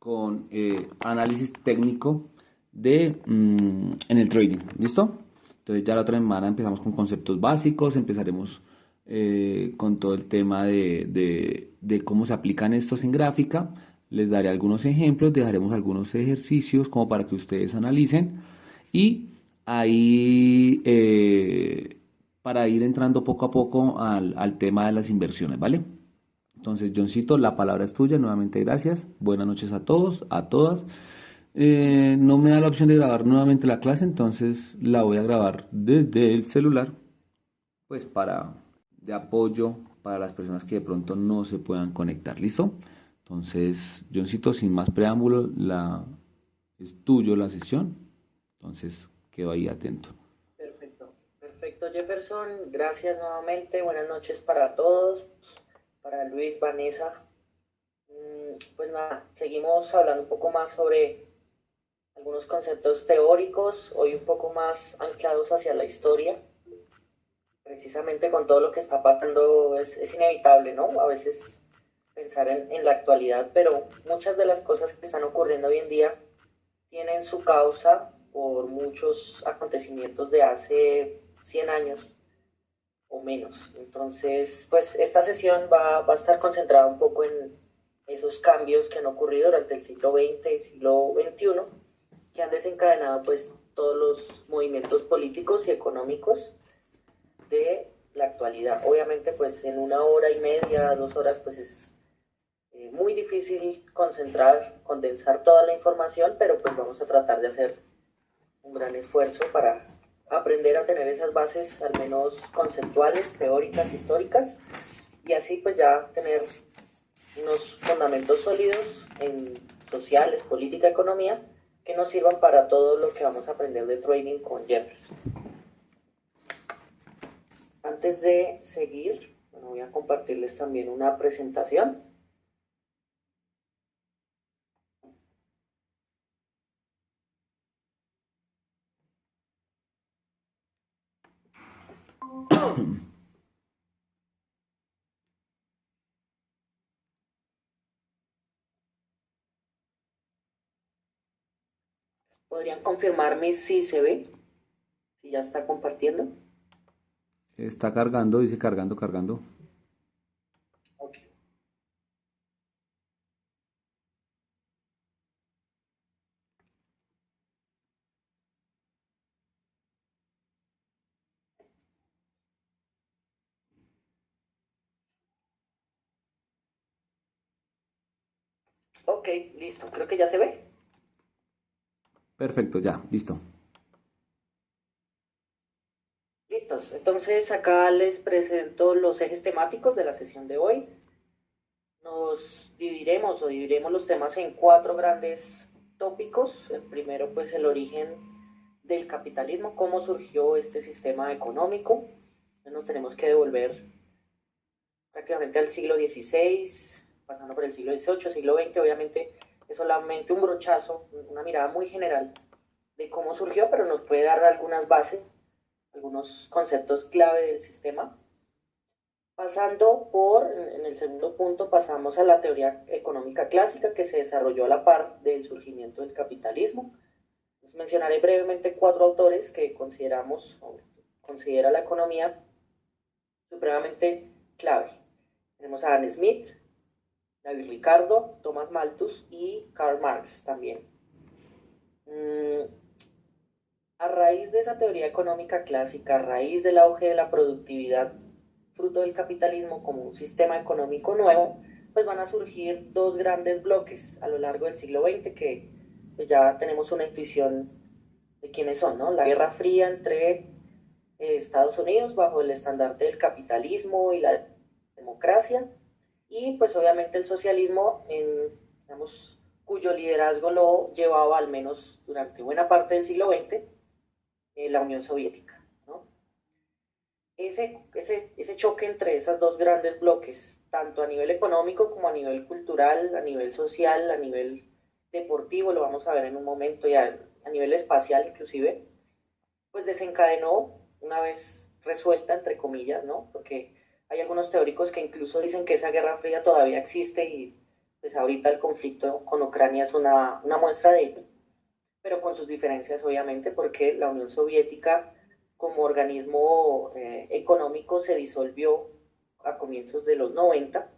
con análisis técnico en el trading. ¿Listo? Entonces ya la otra semana empezamos con conceptos básicos, empezaremos con todo el tema de cómo se aplican estos en gráfica. Les daré algunos ejemplos, dejaremos algunos ejercicios como para que ustedes analicen y ahí para ir entrando poco a poco al tema de las inversiones, ¿vale? Entonces, Johncito, la palabra es tuya. Nuevamente, gracias. Buenas noches a todos, a todas. No me da la opción de grabar nuevamente la clase, entonces la voy a grabar desde el celular, pues para de apoyo para las personas que de pronto no se puedan conectar. ¿Listo? Entonces, Johncito, sin más preámbulo, es tuyo la sesión. Entonces, quedo ahí atento. Perfecto, perfecto Jefferson, gracias nuevamente, buenas noches para todos, para Luis, Vanessa. Pues nada, seguimos hablando un poco más sobre algunos conceptos teóricos, hoy un poco más anclados hacia la historia. Precisamente con todo lo que está pasando es inevitable, ¿no? A veces pensar en la actualidad, pero muchas de las cosas que están ocurriendo hoy en día tienen su causa por muchos acontecimientos de hace 100 años o menos. Entonces, pues esta sesión va a estar concentrada un poco en esos cambios que han ocurrido durante el siglo XX y siglo XXI, que han desencadenado pues todos los movimientos políticos y económicos de la actualidad. Obviamente pues en 1 hora y media, 2 horas pues es muy difícil concentrar, condensar toda la información, pero pues vamos a tratar de hacer un gran esfuerzo para aprender a tener esas bases al menos conceptuales, teóricas, históricas, y así pues ya tener unos fundamentos sólidos en sociales, política, economía, que nos sirvan para todo lo que vamos a aprender de trading con Jefferson. Antes de seguir, bueno, voy a compartirles también una presentación. ¿Podrían confirmarme si se ve? Si ya está compartiendo. Está cargando, dice cargando, cargando. Ok. Ok, listo. Creo que ya se ve. Perfecto, ya, listo. Listos. Entonces acá les presento los ejes temáticos de la sesión de hoy. Nos dividiremos los temas en 4 grandes tópicos. El primero, pues, el origen del capitalismo, cómo surgió este sistema económico. Nos tenemos que devolver prácticamente al siglo XVI, pasando por el siglo XVIII, siglo XX. Obviamente es solamente un brochazo, una mirada muy general de cómo surgió, pero nos puede dar algunas bases, algunos conceptos clave del sistema. Pasando en el segundo punto, pasamos a la teoría económica clásica que se desarrolló a la par del surgimiento del capitalismo. Les mencionaré brevemente 4 autores que considera la economía supremamente clave. Tenemos a Adam Smith, David Ricardo, Thomas Malthus y Karl Marx también. A raíz de esa teoría económica clásica, a raíz del auge de la productividad fruto del capitalismo como un sistema económico nuevo, pues van a surgir 2 grandes bloques a lo largo del siglo XX que pues ya tenemos una intuición de quiénes son, ¿no? La Guerra Fría entre Estados Unidos bajo el estandarte del capitalismo y la democracia, y pues obviamente el socialismo, digamos, cuyo liderazgo lo llevaba al menos durante buena parte del siglo XX la Unión Soviética, ¿no? Ese choque entre esos 2 grandes bloques, tanto a nivel económico como a nivel cultural, a nivel social, a nivel deportivo, lo vamos a ver en un momento, y a nivel espacial inclusive, pues desencadenó, una vez resuelta, entre comillas, ¿no? Porque hay algunos teóricos que incluso dicen que esa Guerra Fría todavía existe y Pues ahorita el conflicto con Ucrania es una muestra de ello, pero con sus diferencias obviamente, porque la Unión Soviética como organismo económico se disolvió a comienzos de los 90,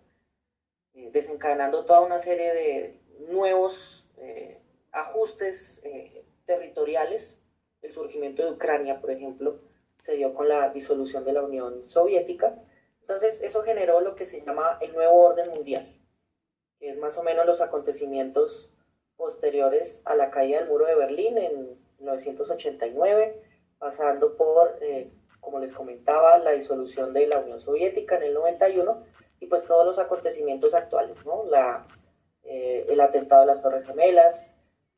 desencadenando toda una serie de nuevos ajustes territoriales. El surgimiento de Ucrania, por ejemplo, se dio con la disolución de la Unión Soviética. Entonces eso generó lo que se llama el nuevo orden mundial, que es más o menos los acontecimientos posteriores a la caída del muro de Berlín en 1989, pasando por, como les comentaba, la disolución de la Unión Soviética en el 91 y pues todos los acontecimientos actuales, ¿no? El atentado a las Torres Gemelas,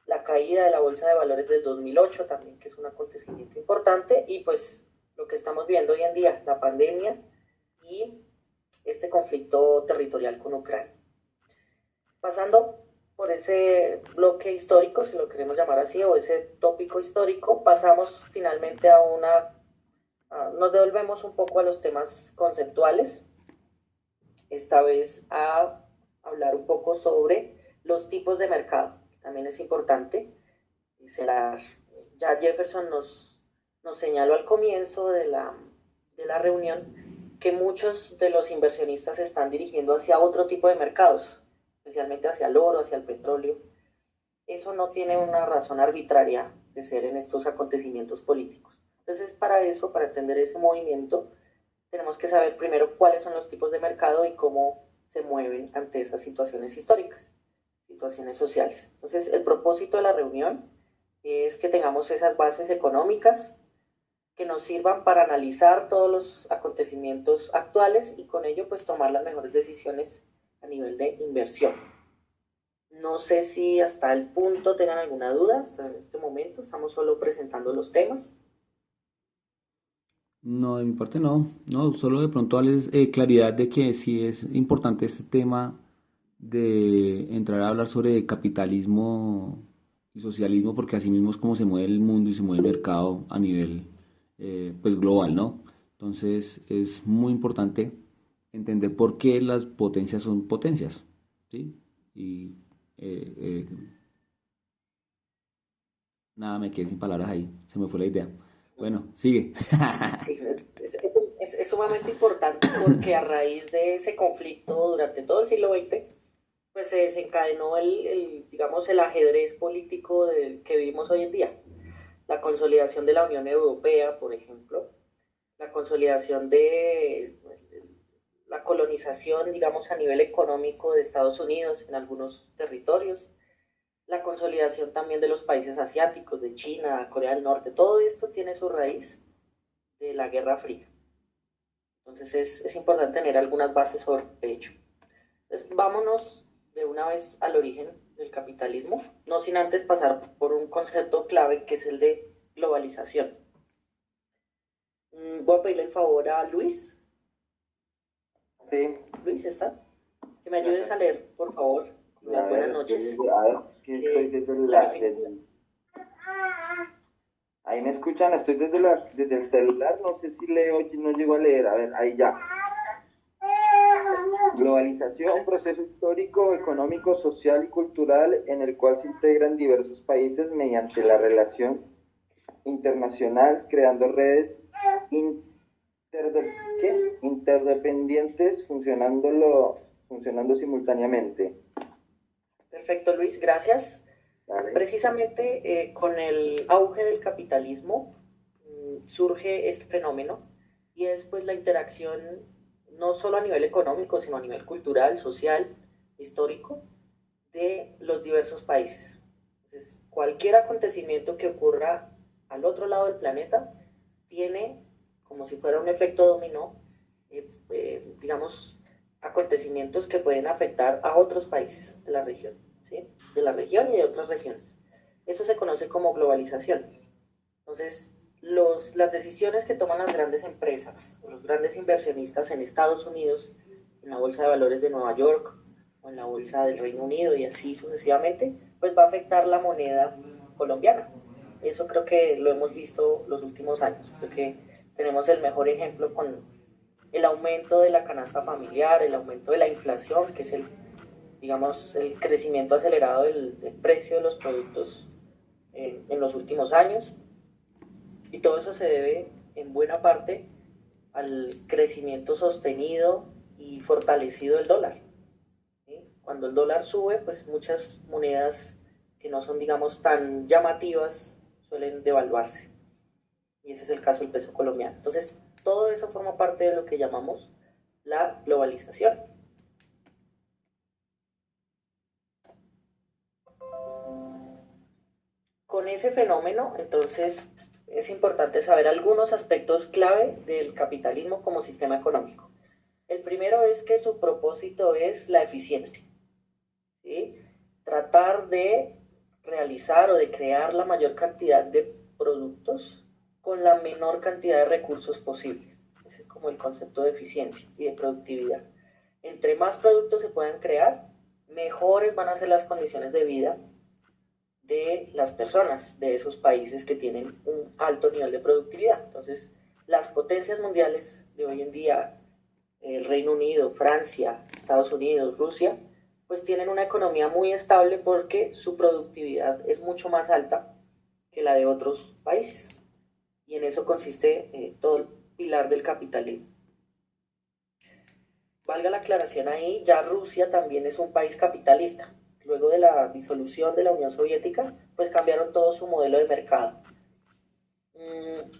la caída de la Bolsa de Valores del 2008 también, que es un acontecimiento importante, y pues lo que estamos viendo hoy en día, la pandemia y este conflicto territorial con Ucrania. Pasando por ese bloque histórico, si lo queremos llamar así, o ese tópico histórico, pasamos finalmente nos devolvemos un poco a los temas conceptuales, esta vez a hablar un poco sobre los tipos de mercado, que también es importante. Ya Jefferson nos señaló al comienzo de la reunión que muchos de los inversionistas se están dirigiendo hacia otro tipo de mercados, especialmente hacia el oro, hacia el petróleo. Eso no tiene una razón arbitraria de ser en estos acontecimientos políticos. Entonces, para entender ese movimiento, tenemos que saber primero cuáles son los tipos de mercado y cómo se mueven ante esas situaciones históricas, situaciones sociales. Entonces, el propósito de la reunión es que tengamos esas bases económicas que nos sirvan para analizar todos los acontecimientos actuales y con ello pues tomar las mejores decisiones a nivel de inversión. No sé si hasta el punto tengan alguna duda, hasta en este momento estamos solo presentando los temas. No, de mi parte no, solo de pronto darles claridad de que sí es importante este tema de entrar a hablar sobre capitalismo y socialismo, porque así mismo es como se mueve el mundo y se mueve el mercado a nivel pues global, ¿no? Entonces es muy importante entender por qué las potencias son potencias, ¿sí? Y eh, eh, nada, me quedé sin palabras ahí, se me fue la idea. Bueno, sigue. Sí, es sumamente importante porque a raíz de ese conflicto durante todo el siglo XX, pues se desencadenó digamos, el ajedrez político que vivimos hoy en día. La consolidación de la Unión Europea, por ejemplo, la consolidación de la colonización, digamos, a nivel económico de Estados Unidos en algunos territorios, la consolidación también de los países asiáticos, de China, Corea del Norte, todo esto tiene su raíz de la Guerra Fría. Entonces es importante tener algunas bases sobre ello. Entonces vámonos de una vez al origen del capitalismo, no sin antes pasar por un concepto clave que es el de globalización. Voy a pedirle el favor a Luis. Sí. Luis, ¿está? Que me ayudes a leer, por favor. Buenas noches. A ver, que estoy desde ahí me escuchan, estoy desde el celular, no sé si leo, no llego a leer, a ver, ahí ya. Globalización, proceso histórico, económico, social y cultural en el cual se integran diversos países mediante la relación internacional, creando redes interdependientes funcionando simultáneamente. Perfecto, Luis, gracias. Vale. Precisamente con el auge del capitalismo surge este fenómeno y es pues la interacción no solo a nivel económico, sino a nivel cultural, social, histórico de los diversos países. Entonces, cualquier acontecimiento que ocurra al otro lado del planeta tiene, como si fuera un efecto dominó, digamos, acontecimientos que pueden afectar a otros países de la región, ¿sí? De la región y de otras regiones. Eso se conoce como globalización. Entonces, las decisiones que toman las grandes empresas o los grandes inversionistas en Estados Unidos, en la Bolsa de Valores de Nueva York o en la Bolsa del Reino Unido y así sucesivamente, pues va a afectar la moneda colombiana. Eso creo que lo hemos visto los últimos años. Creo que tenemos el mejor ejemplo con el aumento de la canasta familiar, el aumento de la inflación, que es digamos, el crecimiento acelerado del precio de los productos en los últimos años. Y todo eso se debe en buena parte al crecimiento sostenido y fortalecido del dólar. ¿Sí? Cuando el dólar sube, pues muchas monedas que no son, digamos, tan llamativas suelen devaluarse. Y ese es el caso del peso colombiano. Entonces, todo eso forma parte de lo que llamamos la globalización. Con ese fenómeno, entonces, es importante saber algunos aspectos clave del capitalismo como sistema económico. El primero es que su propósito es la eficiencia, ¿sí? Tratar de realizar o de crear la mayor cantidad de productos con la menor cantidad de recursos posibles. Ese es como el concepto de eficiencia y de productividad. Entre más productos se puedan crear, mejores van a ser las condiciones de vida de las personas de esos países que tienen un alto nivel de productividad. Entonces, las potencias mundiales de hoy en día, el Reino Unido, Francia, Estados Unidos, Rusia, pues tienen una economía muy estable porque su productividad es mucho más alta que la de otros países. Y en eso consiste todo el pilar del capitalismo. Valga la aclaración ahí, ya Rusia también es un país capitalista. Luego de la disolución de la Unión Soviética, pues cambiaron todo su modelo de mercado.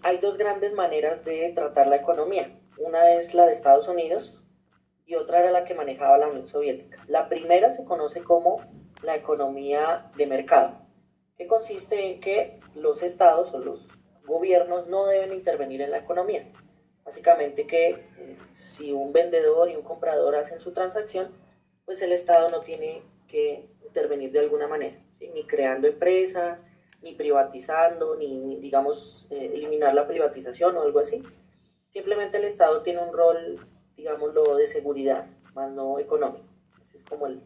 Hay dos grandes maneras de tratar la economía. Una es la de Estados Unidos y otra era la que manejaba la Unión Soviética. La primera se conoce como la economía de mercado, que consiste en que los estados o los gobiernos no deben intervenir en la economía. Básicamente que si un vendedor y un comprador hacen su transacción, pues el estado no tiene que intervenir de alguna manera, ¿sí? Ni creando empresa, ni privatizando, ni digamos, eliminar la privatización o algo así. Simplemente el Estado tiene un rol, digámoslo, de seguridad, más no económico. Ese es como el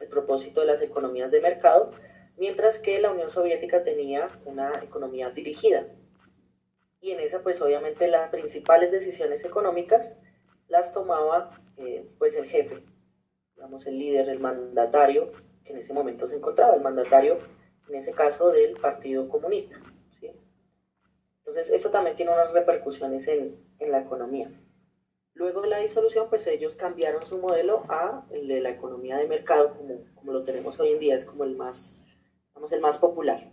propósito de las economías de mercado, mientras que la Unión Soviética tenía una economía dirigida. Y en esa, pues obviamente las principales decisiones económicas las tomaba pues el jefe, digamos el líder, el mandatario, que en ese momento se encontraba, el mandatario, en ese caso, del Partido Comunista, ¿sí? Entonces, eso también tiene unas repercusiones en la economía. Luego de la disolución, pues ellos cambiaron su modelo a el de la economía de mercado, como lo tenemos hoy en día, es como el más, digamos, el más popular.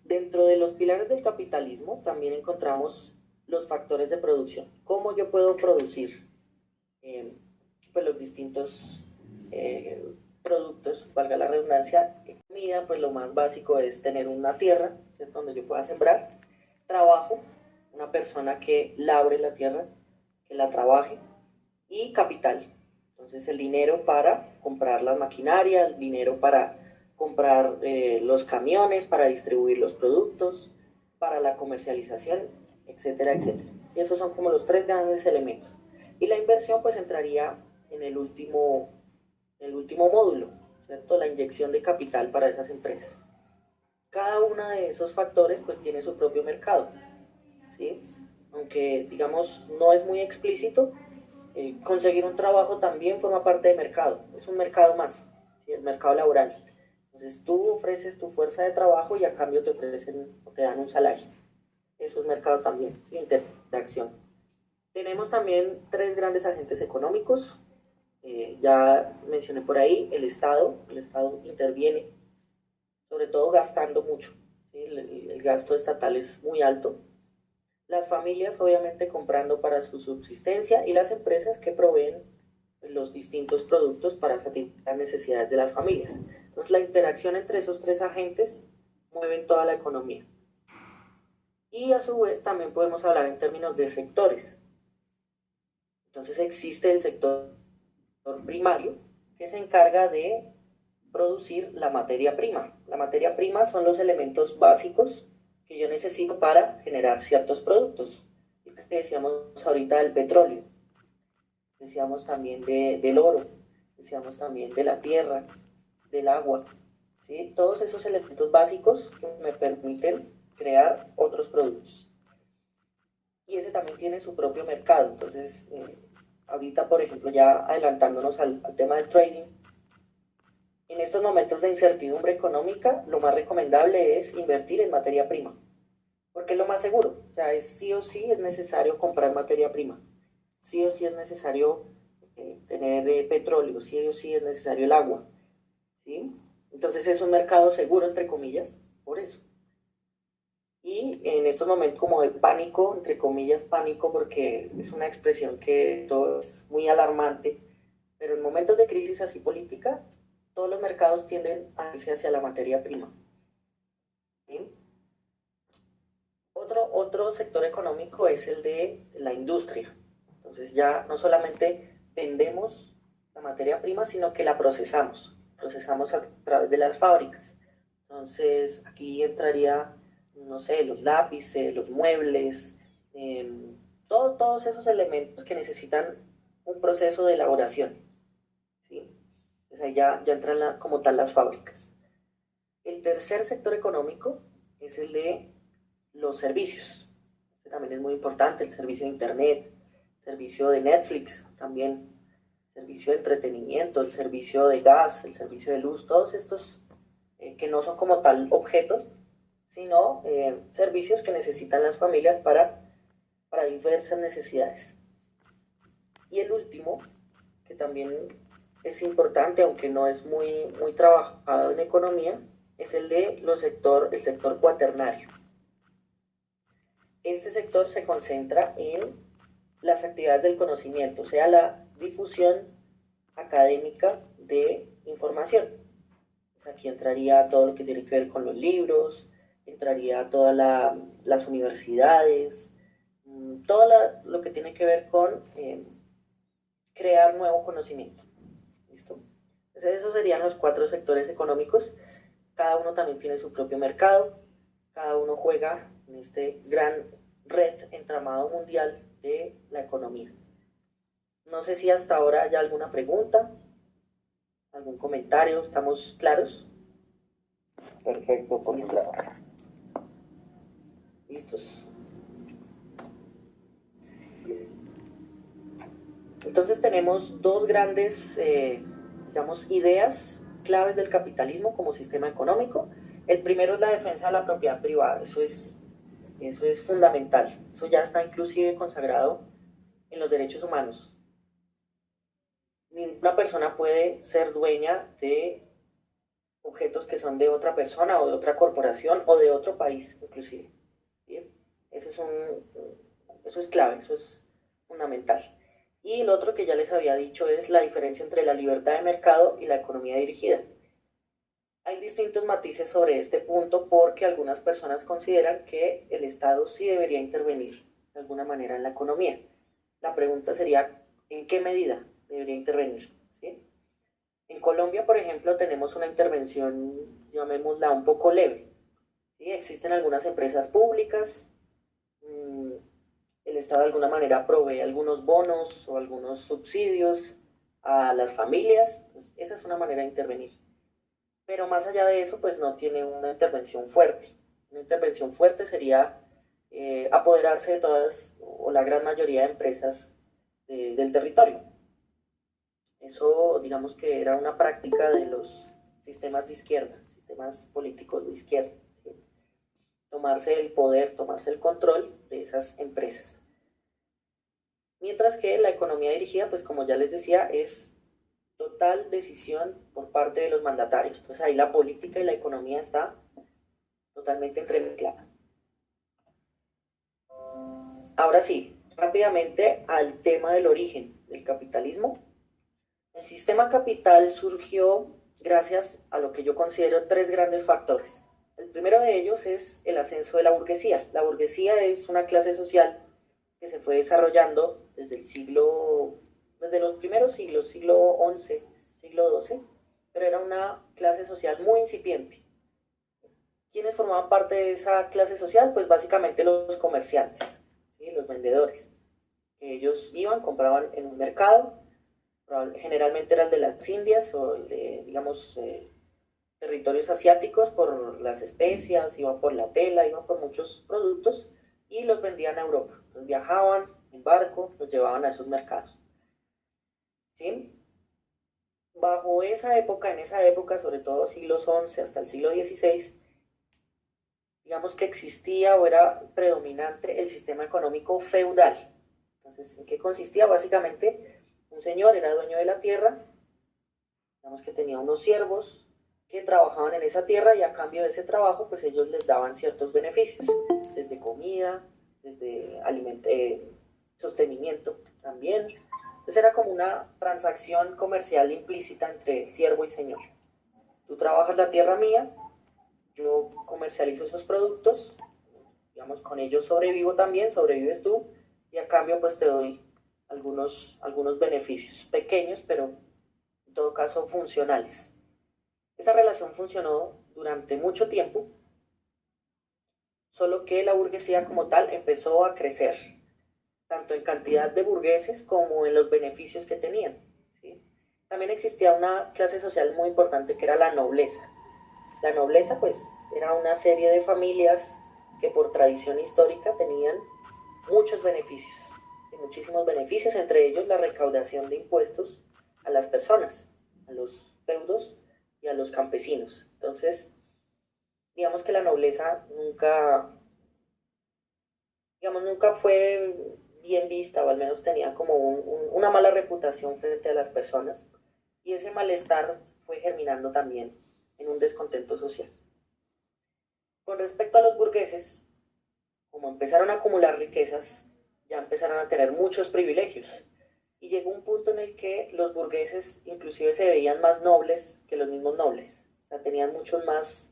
Dentro de los pilares del capitalismo también encontramos los factores de producción. ¿Cómo yo puedo producir pues los distintos productos, valga la redundancia? Comida, pues lo más básico es tener una tierra, ¿cierto?, donde yo pueda sembrar. Trabajo, una persona que labre la tierra, que la trabaje. Y capital, entonces el dinero para comprar las maquinarias, el dinero para comprar los camiones, para distribuir los productos, para la comercialización, etcétera, etcétera. Y esos son como los tres grandes elementos. Y la inversión pues entraría en el último módulo, ¿cierto? La inyección de capital para esas empresas. Cada uno de esos factores pues tiene su propio mercado, ¿sí? Aunque digamos no es muy explícito, conseguir un trabajo también forma parte del mercado, es un mercado más, ¿sí? El mercado laboral. Entonces tú ofreces tu fuerza de trabajo y a cambio te ofrecen o te dan un salario. Eso es mercado también, ¿sí? Interacción. Tenemos también tres grandes agentes económicos. Ya mencioné por ahí el Estado interviene, sobre todo gastando mucho, ¿sí? El gasto estatal es muy alto. Las familias obviamente comprando para su subsistencia y las empresas que proveen los distintos productos para satisfacer las necesidades de las familias. Entonces la interacción entre esos tres agentes mueven toda la economía. Y a su vez también podemos hablar en términos de sectores. Entonces existe el sector primario que se encarga de producir la materia prima. La materia prima son los elementos básicos que yo necesito para generar ciertos productos. Decíamos ahorita del petróleo, decíamos también del oro, decíamos también de la tierra, del agua, ¿sí? Todos esos elementos básicos que me permiten crear otros productos. Y ese también tiene su propio mercado. Entonces, ahorita, por ejemplo, ya adelantándonos al tema del trading, En estos momentos de incertidumbre económica, lo más recomendable es invertir en materia prima, porque es lo más seguro. O sea, sí o sí es necesario comprar materia prima. Sí o sí es necesario tener petróleo, sí o sí es necesario el agua. ¿Sí? Entonces es un mercado seguro, entre comillas, por eso. Y en estos momentos como de pánico, entre comillas pánico, porque es una expresión que todo es muy alarmante, pero en momentos de crisis así política, todos los mercados tienden a irse hacia la materia prima. ¿Sí? Otro sector económico es el de la industria. Entonces ya no solamente vendemos la materia prima, sino que la procesamos a través de las fábricas. Entonces aquí entraría, no sé, los lápices, los muebles, todos esos elementos que necesitan un proceso de elaboración. ¿Sí? Entonces ahí ya entran como tal las fábricas. El tercer sector económico es el de los servicios. Este también es muy importante, el servicio de internet, el servicio de Netflix, también el servicio de entretenimiento, el servicio de gas, el servicio de luz, todos estos que no son como tal objetos, sino servicios que necesitan las familias para diversas necesidades. Y el último, que también es importante, aunque no es muy trabajado en economía, es el de el sector cuaternario. Este sector se concentra en las actividades del conocimiento, o sea, la difusión académica de información. Aquí entraría todo lo que tiene que ver con los libros, entraría todas las universidades, todo lo que tiene que ver con crear nuevo conocimiento. ¿Listo? Entonces esos serían los 4 sectores económicos. Cada uno también tiene su propio mercado, cada uno juega en este gran red entramado mundial de la economía. No sé si hasta ahora hay alguna pregunta, algún comentario, ¿estamos claros? Perfecto, por mi lado. Listos. Entonces tenemos dos grandes, digamos, ideas claves del capitalismo como sistema económico. El primero es la defensa de la propiedad privada, eso es fundamental, eso ya está inclusive consagrado en los derechos humanos. Ninguna persona puede ser dueña de objetos que son de otra persona o de otra corporación o de otro país inclusive. ¿Bien? Eso es clave, eso es fundamental. Y el otro que ya les había dicho es la diferencia entre la libertad de mercado y la economía dirigida. Hay distintos matices sobre este punto porque algunas personas consideran que el Estado sí debería intervenir de alguna manera en la economía. La pregunta sería, ¿en qué medida debería intervenir? ¿Sí? En Colombia, por ejemplo, tenemos una intervención, llamémosla, un poco leve. ¿Sí? Existen algunas empresas públicas, el Estado de alguna manera provee algunos bonos o algunos subsidios a las familias, pues esa es una manera de intervenir. Pero más allá de eso, pues no tiene una intervención fuerte. Una intervención fuerte sería apoderarse de todas o la gran mayoría de empresas del territorio. Eso, digamos que era una práctica de los sistemas de izquierda, sistemas políticos de izquierda. ¿Sí? Tomarse el poder, tomarse el control de esas empresas. Mientras que la economía dirigida, pues como ya les decía, es total decisión por parte de los mandatarios. Entonces ahí la política y la economía está totalmente entremezclada. Ahora sí, rápidamente al tema del origen del capitalismo. El sistema capital surgió gracias a lo que yo considero 3 grandes factores. El primero de ellos es el ascenso de la burguesía. La burguesía es una clase social que se fue desarrollando desde los primeros siglos, siglo XI, siglo XII, pero era una clase social muy incipiente. ¿Quiénes formaban parte de esa clase social? Pues básicamente los comerciantes, ¿sí? Los vendedores. Ellos iban, compraban en un mercado, generalmente era el de las Indias o el de, digamos, territorios asiáticos por las especias, iban por la tela, iban por muchos productos y los vendían a Europa. Los viajaban en barco, los llevaban a esos mercados. ¿Sí? bajo esa época, en esa época, sobre todo siglos XI hasta el siglo XVI, digamos que existía o era predominante el sistema económico feudal. Entonces, ¿en qué consistía? Básicamente, un señor era dueño de la tierra, digamos que tenía unos siervos que trabajaban en esa tierra y a cambio de ese trabajo, pues ellos les daban ciertos beneficios, desde comida, desde sostenimiento también. Entonces era como una transacción comercial implícita entre siervo y señor. Tú trabajas la tierra mía, yo comercializo esos productos, digamos, con ellos sobrevivo también, sobrevives tú, y a cambio pues te doy algunos beneficios, pequeños, pero en todo caso funcionales. Esa relación funcionó durante mucho tiempo, solo que la burguesía como tal empezó a crecer, tanto en cantidad de burgueses como en los beneficios que tenían, ¿sí? También existía una clase social muy importante que era la nobleza. La nobleza pues era una serie de familias que por tradición histórica tenían muchos beneficios, muchísimos beneficios, entre ellos la recaudación de impuestos a las personas, a los feudos y a los campesinos. Entonces, digamos que la nobleza nunca fue bien vista, o al menos tenía como una mala reputación frente a las personas, y ese malestar fue germinando también en un descontento social. Con respecto a los burgueses, como empezaron a acumular riquezas, ya empezaron a tener muchos privilegios, y llegó un punto en el que los burgueses inclusive se veían más nobles que los mismos nobles, o sea, tenían muchos más,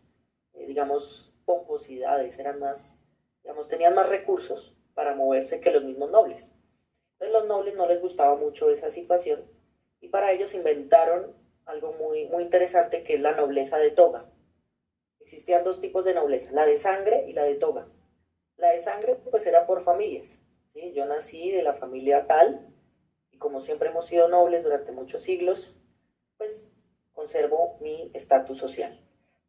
pomposidades, tenían más recursos para moverse que los mismos nobles. Entonces los nobles no les gustaba mucho esa situación, y para ellos inventaron algo muy, muy interesante, que es la nobleza de toga. Existían dos tipos de nobleza, la de sangre y la de toga. La de sangre pues era por familias, ¿sí? Yo nací de la familia tal, y como siempre hemos sido nobles durante muchos siglos, pues conservo mi estatus social.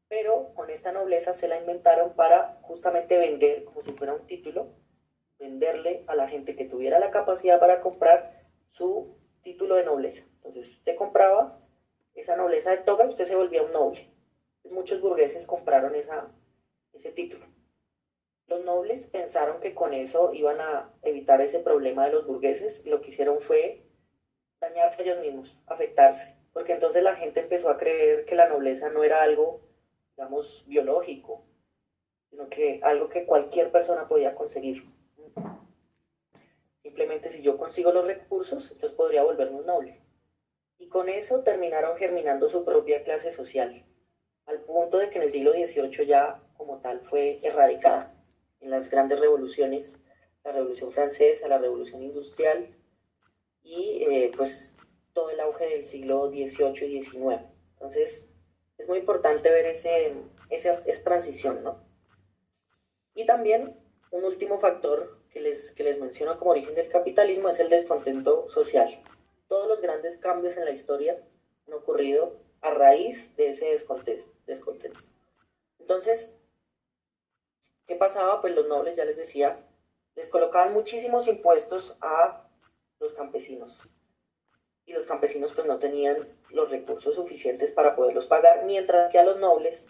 Pero con esta nobleza se la inventaron para justamente vender, como si fuera un título, venderle a la gente que tuviera la capacidad para comprar su título de nobleza. Entonces usted compraba esa nobleza de toga y usted se volvía un noble. Muchos burgueses compraron ese título. Los nobles pensaron que con eso iban a evitar ese problema de los burgueses, y lo que hicieron fue dañarse ellos mismos, afectarse, porque entonces la gente empezó a creer que la nobleza no era algo, digamos, biológico, sino que algo que cualquier persona podía conseguir. Simplemente si yo consigo los recursos, entonces podría volverme un noble. Y con eso terminaron germinando su propia clase social, al punto de que en el siglo XVIII ya como tal fue erradicada en las grandes revoluciones, la Revolución Francesa, la Revolución Industrial y pues todo el auge del siglo XVIII y XIX. Entonces es muy importante ver esa transición, ¿no? Y también un último factor que les menciono como origen del capitalismo es el descontento social. Todos los grandes cambios en la historia han ocurrido a raíz de ese descontento. Entonces, ¿qué pasaba? Pues los nobles, ya les decía, les colocaban muchísimos impuestos a los campesinos. Y los campesinos pues no tenían los recursos suficientes para poderlos pagar, mientras que a los nobles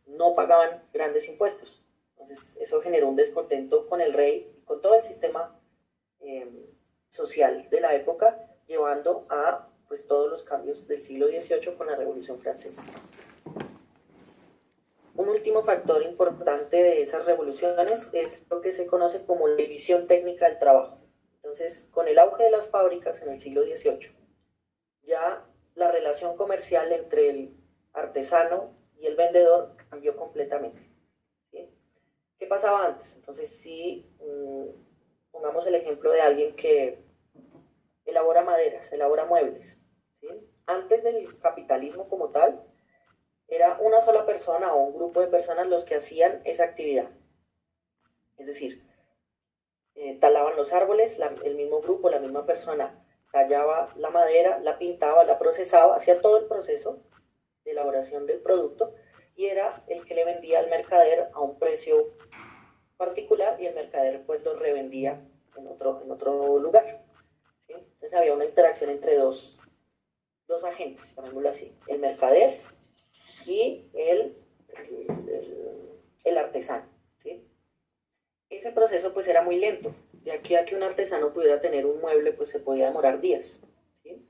no pagaban grandes impuestos. Entonces eso generó un descontento con el rey y con todo el sistema social de la época, llevando a pues todos los cambios del siglo XVIII con la Revolución Francesa. Un último factor importante de esas revoluciones es lo que se conoce como la división técnica del trabajo. Entonces, con el auge de las fábricas en el siglo XVIII, ya la relación comercial entre el artesano y el vendedor cambió completamente, ¿sí? ¿Qué pasaba antes? Entonces, si pongamos el ejemplo de alguien que elabora maderas, elabora muebles, ¿sí? Antes del capitalismo como tal, era una sola persona o un grupo de personas los que hacían esa actividad. Es decir, talaban los árboles, el mismo grupo, la misma persona tallaba la madera, la pintaba, la procesaba, hacía todo el proceso de elaboración del producto, y era el que le vendía al mercader a un precio particular, y el mercader pues lo revendía en otro lugar, ¿sí? Entonces había una interacción entre dos dos agentes, llamémoslo así, el mercader y el artesano, ¿sí? Ese proceso pues era muy lento. De aquí a que un artesano pudiera tener un mueble, pues se podía demorar días, ¿sí?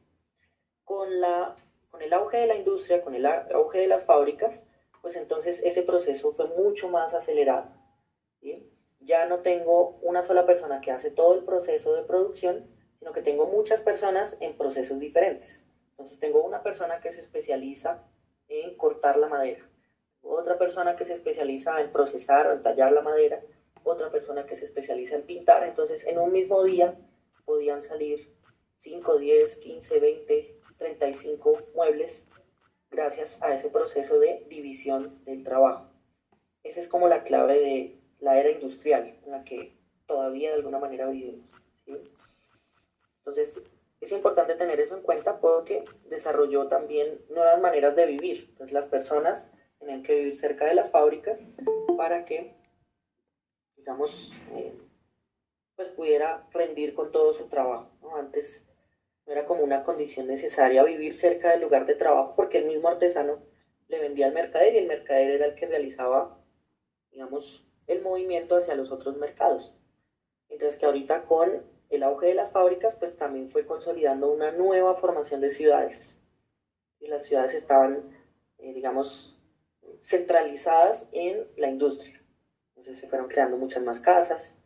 Con el auge de la industria, con el auge de las fábricas, pues entonces ese proceso fue mucho más acelerado, ¿sí? Ya no tengo una sola persona que hace todo el proceso de producción, sino que tengo muchas personas en procesos diferentes. Entonces tengo una persona que se especializa en cortar la madera, otra persona que se especializa en procesar o en tallar la madera, otra persona que se especializa en pintar. Entonces en un mismo día podían salir 5, 10, 15, 20, 35 muebles gracias a ese proceso de división del trabajo. Esa es como la clave de la era industrial en la que todavía de alguna manera vivimos, ¿sí? Entonces, es importante tener eso en cuenta porque desarrolló también nuevas maneras de vivir. Entonces, las personas tenían que vivir cerca de las fábricas para que, digamos, pues pudiera rendir con todo su trabajo, ¿no? Antes no era como una condición necesaria vivir cerca del lugar de trabajo porque el mismo artesano le vendía al mercader y el mercader era el que realizaba, digamos, el movimiento hacia los otros mercados. Mientras que ahorita con el auge de las fábricas, pues también fue consolidando una nueva formación de ciudades. Y las ciudades estaban, digamos, centralizadas en la industria. Entonces se fueron creando muchas más casas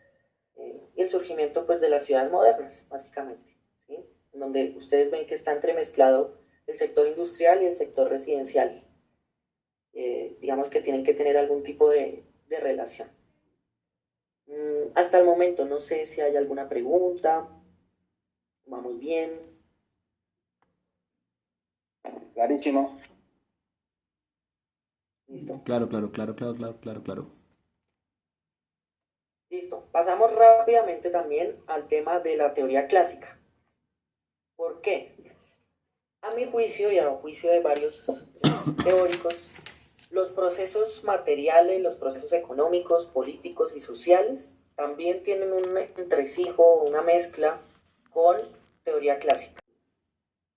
y el surgimiento pues de las ciudades modernas, básicamente, ¿sí? En donde ustedes ven que está entremezclado el sector industrial y el sector residencial. Digamos que tienen que tener algún tipo de relación. Hasta el momento no sé si hay alguna pregunta. Vamos bien. Clarísimo. Listo. Claro. Listo. Pasamos rápidamente también al tema de la teoría clásica. ¿Por qué? A mi juicio y a juicio de varios teóricos, los procesos materiales, los procesos económicos, políticos y sociales también tienen un entresijo, una mezcla con teoría clásica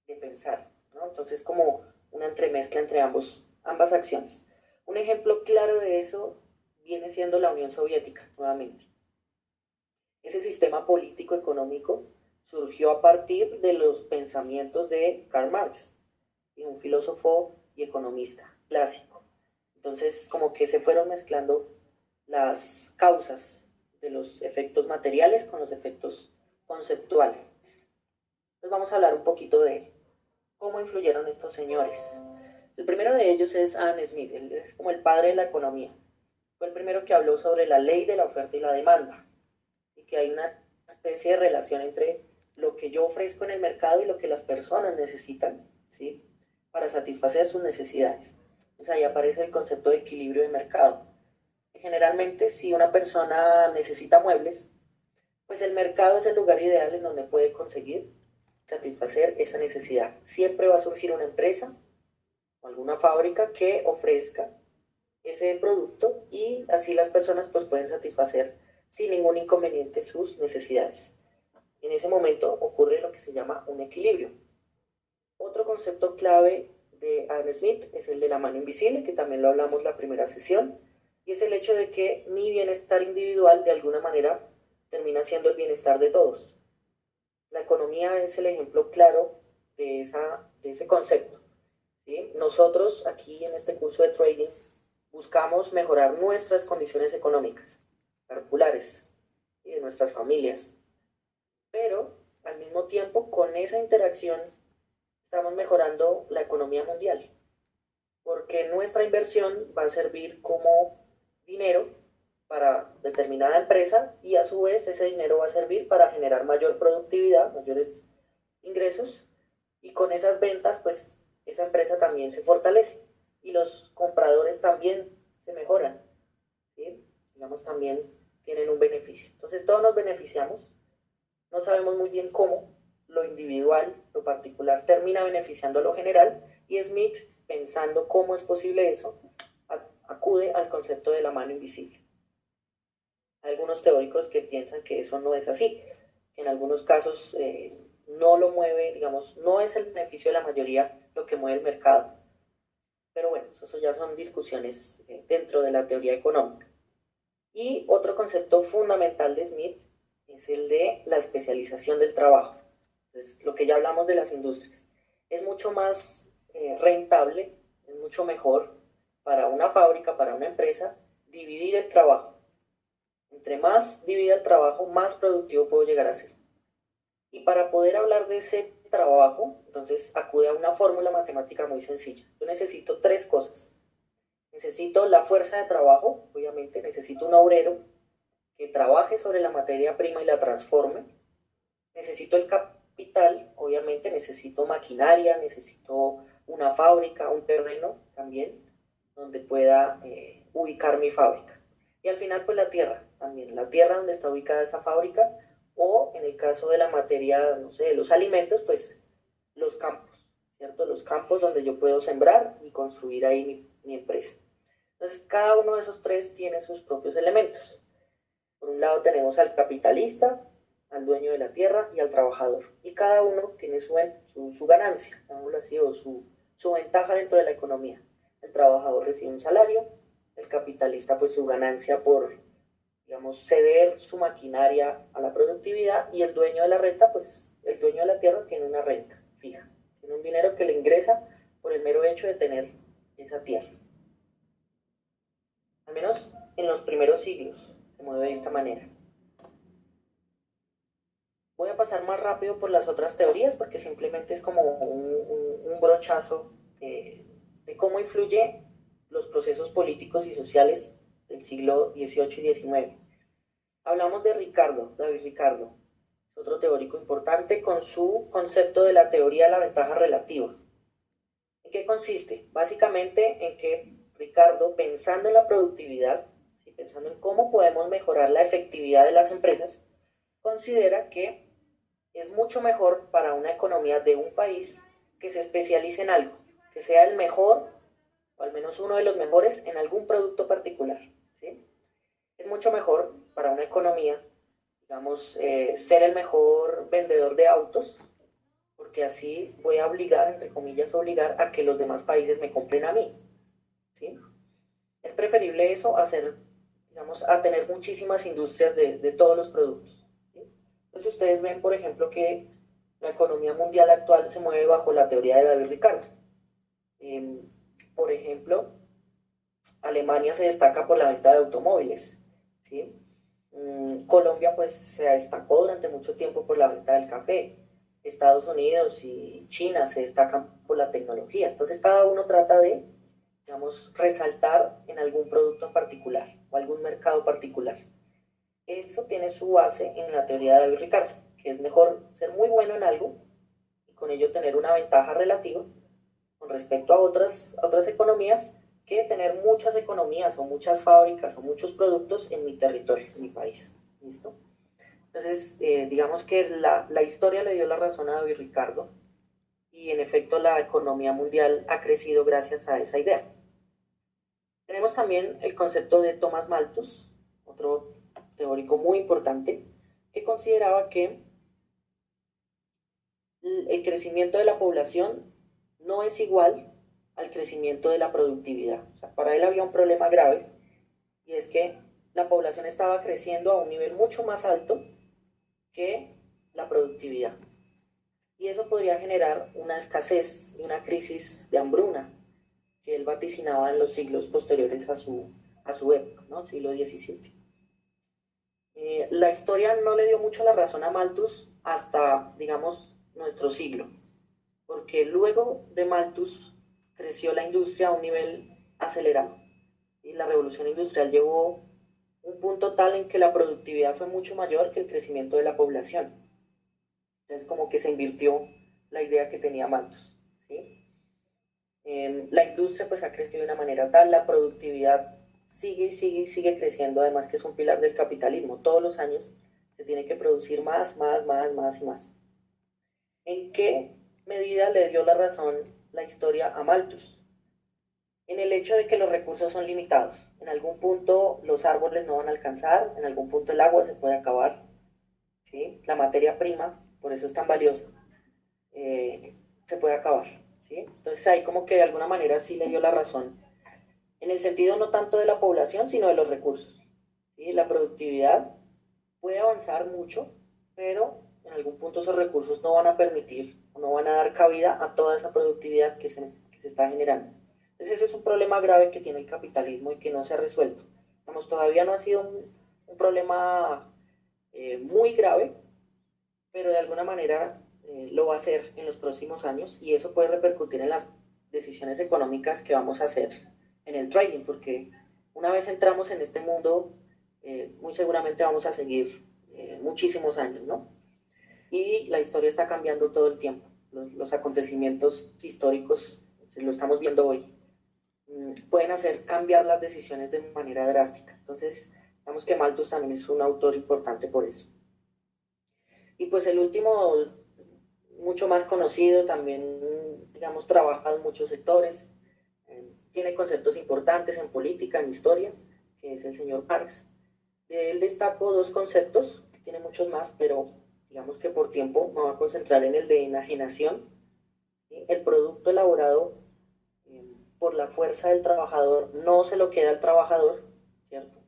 de pensar, ¿no? Entonces como una entremezcla entre ambas acciones. Un ejemplo claro de eso viene siendo la Unión Soviética, nuevamente. Ese sistema político económico surgió a partir de los pensamientos de Karl Marx, un filósofo y economista clásico. Entonces, como que se fueron mezclando las causas de los efectos materiales con los efectos conceptuales. Entonces vamos a hablar un poquito de cómo influyeron estos señores. El primero de ellos es Adam Smith, él es como el padre de la economía. Fue el primero que habló sobre la ley de la oferta y la demanda, y que hay una especie de relación entre lo que yo ofrezco en el mercado y lo que las personas necesitan, ¿sí? Para satisfacer sus necesidades. Entonces ahí aparece el concepto de equilibrio de mercado. Generalmente, si una persona necesita muebles, pues el mercado es el lugar ideal en donde puede conseguir satisfacer esa necesidad. Siempre va a surgir una empresa o alguna fábrica que ofrezca ese producto y así las personas pues pueden satisfacer sin ningún inconveniente sus necesidades. En ese momento ocurre lo que se llama un equilibrio. Otro concepto clave de Adam Smith es el de la mano invisible, que también lo hablamos en la primera sesión, y es el hecho de que mi bienestar individual de alguna manera termina siendo el bienestar de todos. La economía es el ejemplo claro de ese concepto, ¿sí? Nosotros aquí en este curso de trading buscamos mejorar nuestras condiciones económicas, particulares, y de nuestras familias, pero al mismo tiempo con esa interacción estamos mejorando la economía mundial, porque nuestra inversión va a servir como dinero para determinada empresa y a su vez ese dinero va a servir para generar mayor productividad, mayores ingresos, y con esas ventas pues esa empresa también se fortalece y los compradores también se mejoran, ¿sí? Digamos, también tienen un beneficio. Entonces todos nos beneficiamos, no sabemos muy bien cómo, lo individual, lo particular termina beneficiando a lo general, y Smith, pensando cómo es posible eso, acude al concepto de la mano invisible. Hay algunos teóricos que piensan que eso no es así, que en algunos casos no lo mueve, digamos, no es el beneficio de la mayoría lo que mueve el mercado. Pero bueno, eso ya son discusiones dentro de la teoría económica. Y otro concepto fundamental de Smith es el de la especialización del trabajo. Entonces, lo que ya hablamos de las industrias. Es mucho más rentable, es mucho mejor para una fábrica, para una empresa, dividir el trabajo. Entre más divida el trabajo, más productivo puedo llegar a ser. Y para poder hablar de ese trabajo, entonces acude a una fórmula matemática muy sencilla. Yo necesito tres cosas. Necesito la fuerza de trabajo, obviamente, necesito un obrero que trabaje sobre la materia prima y la transforme. Necesito el capital, obviamente, necesito maquinaria, necesito una fábrica, un terreno también, donde pueda ubicar mi fábrica. Y al final, pues la tierra también, la tierra donde está ubicada esa fábrica, o en el caso de la materia, no sé, de los alimentos, pues los campos, ¿cierto? Los campos donde yo puedo sembrar y construir ahí mi empresa. Entonces, cada uno de esos tres tiene sus propios elementos. Por un lado tenemos al capitalista, al dueño de la tierra y al trabajador. Y cada uno tiene su ganancia, digámoslo así, o su ventaja dentro de la economía. El trabajador recibe un salario, el capitalista pues su ganancia por, digamos, ceder su maquinaria a la productividad, y el dueño de la renta, pues el dueño de la tierra tiene una renta fija, tiene un dinero que le ingresa por el mero hecho de tener esa tierra. Al menos en los primeros siglos se mueve de esta manera. Voy a pasar más rápido por las otras teorías porque simplemente es como un brochazo de cómo influye los procesos políticos y sociales del siglo XVIII y XIX. Hablamos de David Ricardo, es otro teórico importante con su concepto de la teoría de la ventaja relativa. ¿En qué consiste? Básicamente en que Ricardo, pensando en la productividad, ¿sí? Pensando en cómo podemos mejorar la efectividad de las empresas, considera que es mucho mejor para una economía de un país que se especialice en algo, que sea el mejor, o al menos uno de los mejores, en algún producto particular, ¿sí? Es mucho mejor para una economía, digamos, ser el mejor vendedor de autos, porque así voy a obligar, entre comillas, obligar a que los demás países me compren a mí, ¿sí? Es preferible eso digamos, a tener muchísimas industrias de todos los productos, ¿sí? Entonces ustedes ven, por ejemplo, que la economía mundial actual se mueve bajo la teoría de David Ricardo. Por ejemplo, Alemania se destaca por la venta de automóviles, ¿sí? Colombia pues se destacó durante mucho tiempo por la venta del café. Estados Unidos y China se destacan por la tecnología. Entonces cada uno trata de, digamos, resaltar en algún producto en particular o algún mercado particular. Eso tiene su base en la teoría de David Ricardo, que es mejor ser muy bueno en algo y con ello tener una ventaja relativa con respecto a otras economías, que tener muchas economías o muchas fábricas o muchos productos en mi territorio, en mi país. ¿Listo? Entonces, digamos que la historia le dio la razón a David Ricardo, y en efecto la economía mundial ha crecido gracias a esa idea. Tenemos también el concepto de Thomas Malthus, otro teórico muy importante, que consideraba que el crecimiento de la población no es igual al crecimiento de la productividad. O sea, para él había un problema grave, y es que la población estaba creciendo a un nivel mucho más alto que la productividad. Y eso podría generar una escasez y una crisis de hambruna que él vaticinaba en los siglos posteriores a su época, ¿no? Siglo XVII. La historia no le dio mucho la razón a Malthus hasta, digamos, nuestro siglo, porque luego de Malthus creció la industria a un nivel acelerado, y la revolución industrial llevó un punto tal en que la productividad fue mucho mayor que el crecimiento de la población. Entonces como que se invirtió la idea que tenía Malthus, ¿sí? La industria pues ha crecido de una manera tal, la productividad sigue creciendo, además que es un pilar del capitalismo. Todos los años se tiene que producir más y más. ¿En qué medida le dio la razón la historia a Malthus? En el hecho de que los recursos son limitados. En algún punto los árboles no van a alcanzar, en algún punto el agua se puede acabar, ¿sí? La materia prima, por eso es tan valiosa, se puede acabar, ¿sí? Entonces ahí como que de alguna manera sí le dio la razón, en el sentido no tanto de la población, sino de los recursos, ¿sí? La productividad puede avanzar mucho, pero en algún punto esos recursos no van a permitir, no van a dar cabida a toda esa productividad que se está generando. Entonces ese es un problema grave que tiene el capitalismo y que no se ha resuelto. Digamos, todavía no ha sido un problema muy grave, pero de alguna manera lo va a hacer en los próximos años y eso puede repercutir en las decisiones económicas que vamos a hacer en el trading, porque una vez entramos en este mundo, muy seguramente vamos a seguir muchísimos años, ¿no? Y la historia está cambiando todo el tiempo. Los acontecimientos históricos, lo estamos viendo hoy, pueden hacer cambiar las decisiones de manera drástica. Entonces, digamos que Malthus también es un autor importante por eso. Y pues el último, mucho más conocido, también, digamos, trabaja en muchos sectores, tiene conceptos importantes en política, en historia, que es el señor Marx. De él destaco dos conceptos, tiene muchos más, pero digamos que por tiempo me voy a concentrar en el de enajenación. ¿Sí? El producto elaborado por la fuerza del trabajador no se lo queda al trabajador, ¿cierto?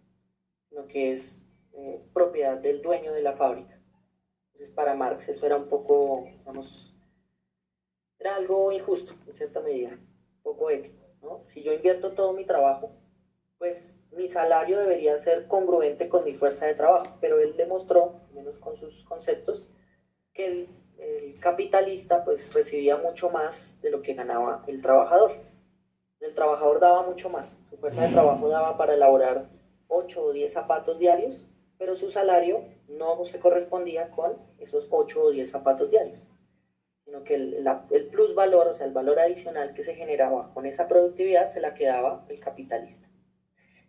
Sino que es propiedad del dueño de la fábrica. Entonces para Marx eso era un poco, digamos, era algo injusto en cierta medida, poco ético, ¿no? Si yo invierto todo mi trabajo, pues mi salario debería ser congruente con mi fuerza de trabajo, pero él demostró, al menos con sus conceptos, que el capitalista pues recibía mucho más de lo que ganaba el trabajador. El trabajador daba mucho más, su fuerza de trabajo daba para elaborar 8 o 10 zapatos diarios, pero su salario no se correspondía con esos 8 o 10 zapatos diarios, sino que el plus valor, o sea, el valor adicional que se generaba con esa productividad se la quedaba el capitalista.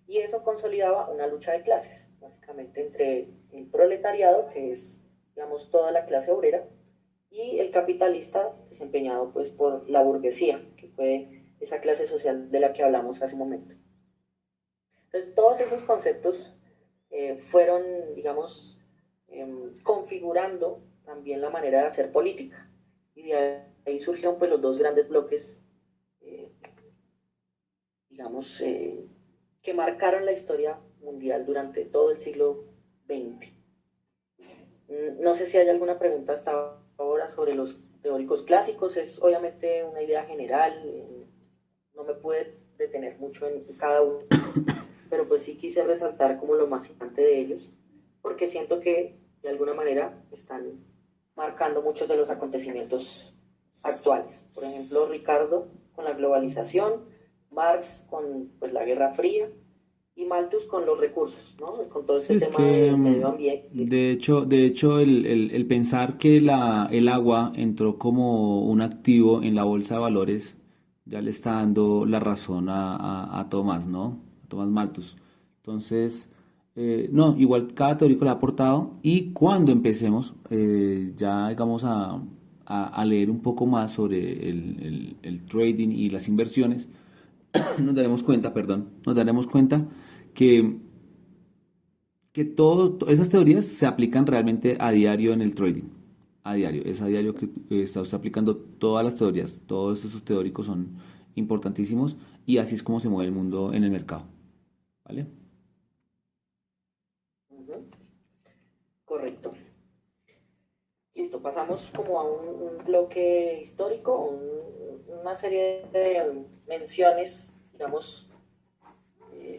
Y eso consolidaba una lucha de clases, básicamente entre el proletariado, que es, digamos, toda la clase obrera, y el capitalista desempeñado pues por la burguesía, que fue esa clase social de la que hablamos hace un momento. Entonces, todos esos conceptos fueron, digamos, configurando también la manera de hacer política. Y de ahí surgieron pues los dos grandes bloques, digamos, que marcaron la historia mundial durante todo el siglo XX. No sé si hay alguna pregunta hasta ahora sobre los teóricos clásicos, es obviamente una idea general, no me pude detener mucho en cada uno, pero pues sí quise resaltar como lo más importante de ellos, porque siento que de alguna manera están marcando muchos de los acontecimientos actuales. Por ejemplo, Ricardo con la globalización, Marx con pues, la Guerra Fría y Malthus con los recursos, ¿no? Con todo Sí, este es tema que del medio ambiente. de hecho el pensar que el agua entró como un activo en la bolsa de valores ya le está dando la razón a Tomás, ¿no? A Tomás Malthus. Entonces, no, igual cada teórico le ha aportado y cuando empecemos ya digamos a leer un poco más sobre el trading y las inversiones, nos daremos cuenta, perdón, nos daremos cuenta que esas teorías se aplican realmente a diario en el trading. A diario, es a diario que está usted aplicando todas las teorías, todos esos teóricos son importantísimos y así es como se mueve el mundo en el mercado. ¿Vale? Correcto. Listo, pasamos como a un bloque histórico, una serie de menciones, digamos,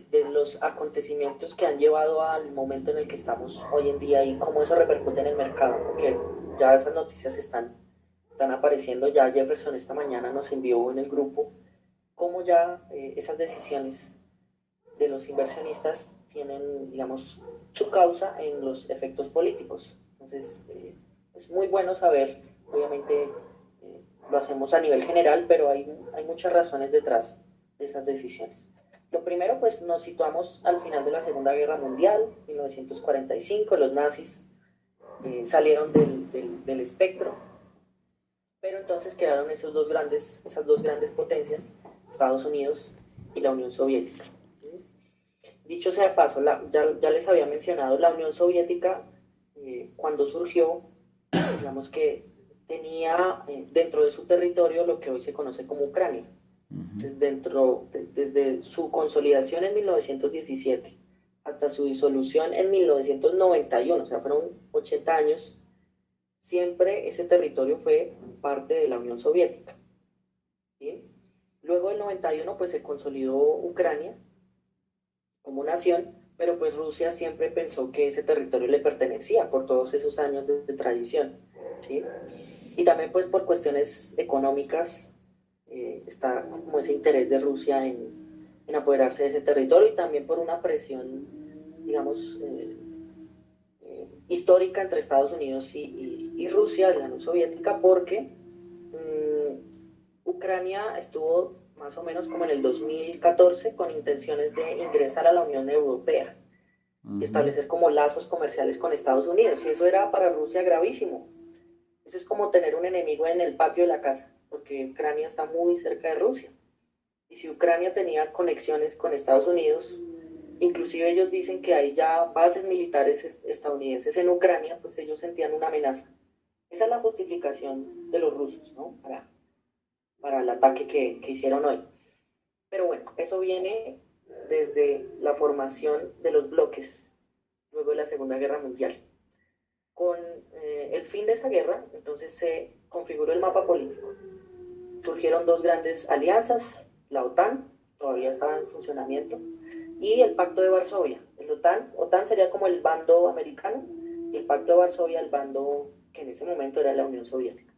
de los acontecimientos que han llevado al momento en el que estamos hoy en día y cómo eso repercute en el mercado, porque ya esas noticias están apareciendo. Ya Jefferson esta mañana nos envió en el grupo cómo ya esas decisiones de los inversionistas tienen, digamos, su causa en los efectos políticos. Entonces, es muy bueno saber, obviamente lo hacemos a nivel general, pero hay muchas razones detrás de esas decisiones. Lo primero, pues nos situamos al final de la Segunda Guerra Mundial, 1945, los nazis salieron del espectro, pero entonces quedaron esas dos grandes potencias, Estados Unidos y la Unión Soviética. Dicho sea de paso, ya les había mencionado, la Unión Soviética, cuando surgió, digamos que tenía dentro de su territorio lo que hoy se conoce como Ucrania. Entonces, desde su consolidación en 1917 hasta su disolución en 1991, o sea, fueron 80 años, siempre ese territorio fue parte de la Unión Soviética. ¿Sí? Luego del 91 pues se consolidó Ucrania como nación, pero pues Rusia siempre pensó que ese territorio le pertenecía por todos esos años de tradición, ¿sí? Y también pues por cuestiones económicas está como ese interés de Rusia en apoderarse de ese territorio y también por una presión, digamos, histórica entre Estados Unidos y Rusia, de la Unión Soviética, porque Ucrania estuvo más o menos como en el 2014 con intenciones de ingresar a la Unión Europea y establecer como lazos comerciales con Estados Unidos. Y eso era para Rusia gravísimo. Eso es como tener un enemigo en el patio de la casa, porque Ucrania está muy cerca de Rusia. Y si Ucrania tenía conexiones con Estados Unidos, inclusive ellos dicen que hay ya bases militares estadounidenses en Ucrania, pues ellos sentían una amenaza. Esa es la justificación de los rusos, ¿no? Para el ataque que hicieron hoy. Pero bueno, eso viene desde la formación de los bloques, luego de la Segunda Guerra Mundial. Con el fin de esa guerra, entonces se configuró el mapa político. Surgieron dos grandes alianzas, la OTAN, todavía estaba en funcionamiento, y el Pacto de Varsovia. El OTAN sería como el bando americano, y el Pacto de Varsovia el bando que en ese momento era la Unión Soviética.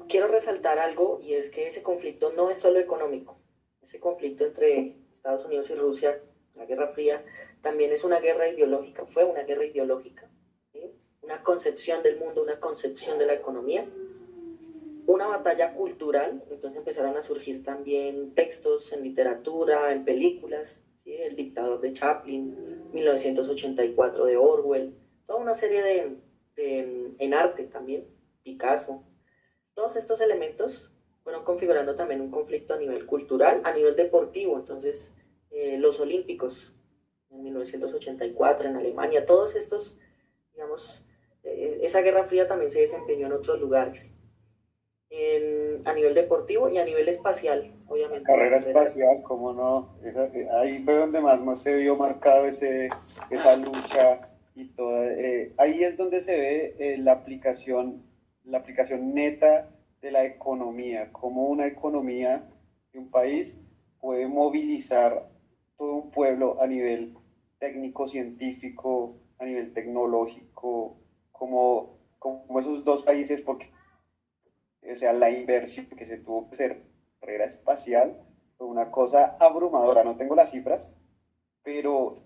Quiero resaltar algo, y es que ese conflicto no es solo económico. Ese conflicto entre Estados Unidos y Rusia, la Guerra Fría, también es una guerra ideológica, fue una guerra ideológica, ¿sí? Una concepción del mundo, una concepción de la economía, una batalla cultural. Entonces empezaron a surgir también textos en literatura, en películas, ¿sí? El dictador de Chaplin, 1984 de Orwell, toda una serie en arte también, Picasso. Todos estos elementos fueron configurando también un conflicto a nivel cultural, a nivel deportivo. Entonces, los Olímpicos en 1984 en Alemania, todos estos, digamos, esa Guerra Fría también se desempeñó en otros lugares, a nivel deportivo y a nivel espacial, obviamente. La carrera espacial, cómo no, ahí fue donde más se vio marcado esa lucha y toda, ahí es donde se ve la aplicación neta de la economía, cómo una economía de un país puede movilizar todo un pueblo a nivel técnico, científico, a nivel tecnológico, como esos dos países, porque o sea, la inversión que se tuvo que hacer en carrera espacial fue una cosa abrumadora. No tengo las cifras, pero